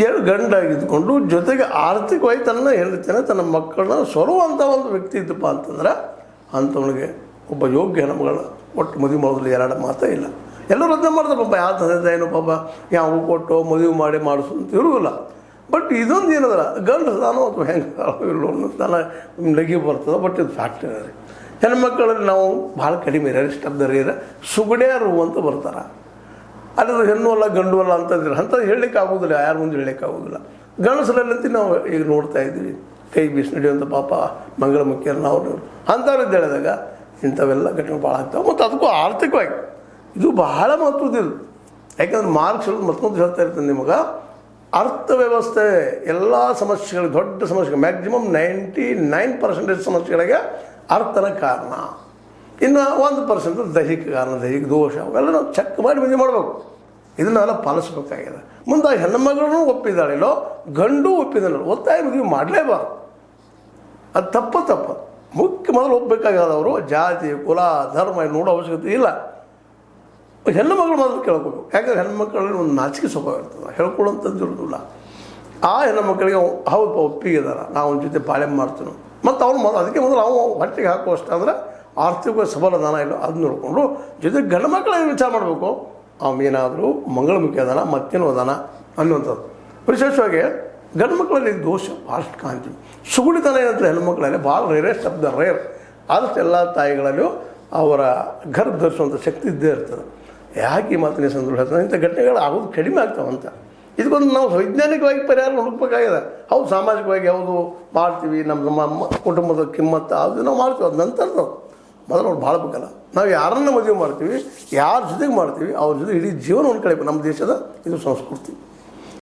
ಎರಡು ಗಂಡಾಗಿದ್ದುಕೊಂಡು ಜೊತೆಗೆ ಆರ್ಥಿಕವಾಗಿ ತನ್ನ ಹೆಂಡತಿನ ತನ್ನ ಮಕ್ಕಳನ್ನ ಸೊರುವಂಥ ಒಂದು ವ್ಯಕ್ತಿ ಇದ್ದಪ್ಪ ಅಂತಂದ್ರೆ ಅಂಥವನಿಗೆ ಒಬ್ಬ ಯೋಗ್ಯ ಹೆಣ್ಮಗಳನ್ನ ಒಟ್ಟು ಮದುವೆ ಮಾಡೋದ್ರಲ್ಲಿ ಎರಡು ಮಾತೇ ಇಲ್ಲ. ಎಲ್ಲರೂ ಅದನ್ನ ಮಾಡ್ತಾರೆ ಪಾಪ, ಯಾವ ತಂದೆ ತಾಯಿನೋ ಪಾಪ ಯಾವ ಕೊಟ್ಟು ಮದುವೆ ಮಾಡಿ ಮಾಡಿಸು ಅಂತ ಇರುವುದಿಲ್ಲ. ಬಟ್ ಇದೊಂದು ಏನದಲ್ಲ, ಗಂಡು ತಾನೋ ಅಥವಾ ಹೆಂಗೆ ಇಲ್ಲೋ ಅನ್ನೋ ತಾನ ಲಗಿ ಬರ್ತದೆ. ಬಟ್ ಇದು ಫ್ಯಾಕ್ಟ್ ರೀ. ಹೆಣ್ಮಕ್ಕಳಲ್ಲಿ ನಾವು ಭಾಳ ಕಡಿಮೆ ಶಬ್ದರೀರ ಸುಗಡ್ಯಾರು ಅಂತ ಬರ್ತಾರೆ. ಅಲ್ಲದು ಹೆಣ್ಣು ಅಲ್ಲ ಗಂಡು ಅಲ್ಲ ಅಂತಂದ್ರೆ ಅಂಥದ್ದು ಹೇಳಲಿಕ್ಕೆ ಆಗೋದಿಲ್ಲ, ಯಾರ ಮುಂದೆ ಹೇಳಲಿಕ್ಕೆ ಆಗೋದಿಲ್ಲ. ಗಂಡಸರಲ್ಲಂತ ನಾವು ಈಗ ನೋಡ್ತಾ ಇದ್ದೀವಿ, ಕೈ ಬೀಸಿ ನಡೆಯುವಂಥ ಪಾಪ ಮಂಗಳಮುಖಿಯರು ನಾವು ಅಂಥವ್ರದ್ದು ಹೇಳಿದಾಗ ಇಂಥವೆಲ್ಲ ಘಟನೆ ಭಾಳ ಆಗ್ತಾವೆ. ಮತ್ತು ಅದಕ್ಕೂ ಆರ್ಥಿಕವಾಗಿ ಇದು ಬಹಳ ಮಹತ್ವದಿಲ್ಲ. ಯಾಕಂದ್ರೆ ಮಾರ್ಕ್ಸ್ ಮತ್ತೊಂದು ಹೇಳ್ತಾ ಇರ್ತದೆ ನಿಮಗೆ, ಅರ್ಥವ್ಯವಸ್ಥೆ ಎಲ್ಲ ಸಮಸ್ಯೆಗಳಿಗೆ ದೊಡ್ಡ ಸಮಸ್ಯೆ ಮ್ಯಾಕ್ಸಿಮಮ್ 99% ಸಮಸ್ಯೆಗಳಿಗೆ ಅರ್ಥನ ಕಾರಣ. ಇನ್ನು 1% ದೈಹಿಕ ಕಾರಣ, ದೈಹಿಕ ದೋಷ, ಅವೆಲ್ಲ ನಾವು ಚೆಕ್ ಮಾಡಿ ಮದುವೆ ಮಾಡಬೇಕು. ಇದನ್ನೆಲ್ಲ ಪಾಲಿಸ್ಬೇಕಾಗಿದೆ. ಮುಂದೆ ಹೆಣ್ಣುಮಗಳೂ ಒಪ್ಪಿದ್ದಾಳಿಲ್ಲೋ ಗಂಡು ಒಪ್ಪಿದ್ದಾನೋ ಒತ್ತಾಯ ಮದುವೆ ಮಾಡಲೇಬಾರ್ದು. ಅದು ತಪ್ಪು. ಮುಖ್ಯ ಮೊದಲು ಒಪ್ಪಬೇಕಾದವರು ಜಾತಿ ಕುಲ ಧರ್ಮ ನೋಡೋ ಅವಶ್ಯಕತೆ ಇಲ್ಲ. ಹೆಣ್ಣು ಮಗಳು ಮೊದಲು ಕೇಳ್ಕೋಬೇಕು. ಯಾಕಂದ್ರೆ ಹೆಣ್ಮಕ್ಳಲ್ಲಿ ಒಂದು ನಾಚಿಕೆ ಸ್ವಭಾವ ಇರ್ತದೆ, ಹೇಳ್ಕೊಳ್ಳೋಂಥದ್ದು ಇರೋದಿಲ್ಲ. ಆ ಹೆಣ್ಣು ಮಕ್ಕಳಿಗೆ ಹೌದು ಒಪ್ಪಿಗೆದಾರ, ನಾವು ಅವನ ಜೊತೆ ಪಾಳೆ ಮಾಡ್ತೀವಿ. ಮತ್ತು ಅವ್ನು ಅದಕ್ಕೆ ಮೊದಲು ನಾವು ಹೊಟ್ಟೆಗೆ ಹಾಕುವಷ್ಟಾದ್ರೆ ಆರ್ಥಿಕ ಸಬಲದಾನ ಇಲ್ಲ ಅದು ನೋಡಿಕೊಂಡು ಜೊತೆಗೆ ಗಂಡು ಮಕ್ಕಳಿಗೆ ವಿಚಾರ ಮಾಡಬೇಕು. ಅವನೇನಾದರೂ ಮಂಗಳಮುಖಿ ಅದಾನ ಮತ್ತೇನೋ ಅದಾನ ಅನ್ನುವಂಥದ್ದು. ವಿಶೇಷವಾಗಿ ಗಂಡು ಮಕ್ಕಳಲ್ಲಿ ದೋಷ ಭಾಳಷ್ಟು ಕಾಣ್ತೀವಿ. ಸುಗುಳಿತನ ಏನಂತ ಹೆಣ್ಮಕ್ಳಲ್ಲಿ ಭಾಳ ರೇರೆಸ್ಟ್ ಆಫ್ ದ ರೇರ್. ಆದಷ್ಟು ಎಲ್ಲ ತಾಯಿಗಳಲ್ಲೂ ಅವರ ಗರ್ಭ ಧರಿಸುವಂಥ ಶಕ್ತಿ ಇದ್ದೇ ಇರ್ತದೆ. ಯಾಕೆ ಈ ಮಾತಿನ ಸಂದರ್ಭ ಹೇಳ್ತಾರೆ, ಇಂಥ ಘಟನೆಗಳು ಆಗೋದು ಕಡಿಮೆ ಆಗ್ತಾವಂತ. ಇದಕ್ಕೊಂದು ನಾವು ವೈಜ್ಞಾನಿಕವಾಗಿ ಪರಿಹಾರ ಹುಡುಕ್ಬೇಕಾಗಿದೆ. ಹೌದು, ಸಾಮಾಜಿಕವಾಗಿ ಯಾವುದು ಮಾಡ್ತೀವಿ, ನಮ್ಮ ಕುಟುಂಬದ ಕಿಮ್ಮತ್ತು ಅದು ನಾವು ಮಾಡ್ತೀವಿ. ಅದು ನಂತರ ಮೊದಲು ಅವ್ರು ಬಾಳ್ಬೇಕಲ್ಲ. ನಾವು ಯಾರನ್ನ ಮದುವೆ ಮಾಡ್ತೀವಿ, ಯಾರ ಜೊತೆಗೆ ಮಾಡ್ತೀವಿ, ಅವ್ರ ಜೊತೆ ಇಡೀ ಜೀವನವನ್ನು ಕಳಿಬೇಕು. ನಮ್ಮ ದೇಶದ ಇದು ಸಂಸ್ಕೃತಿ.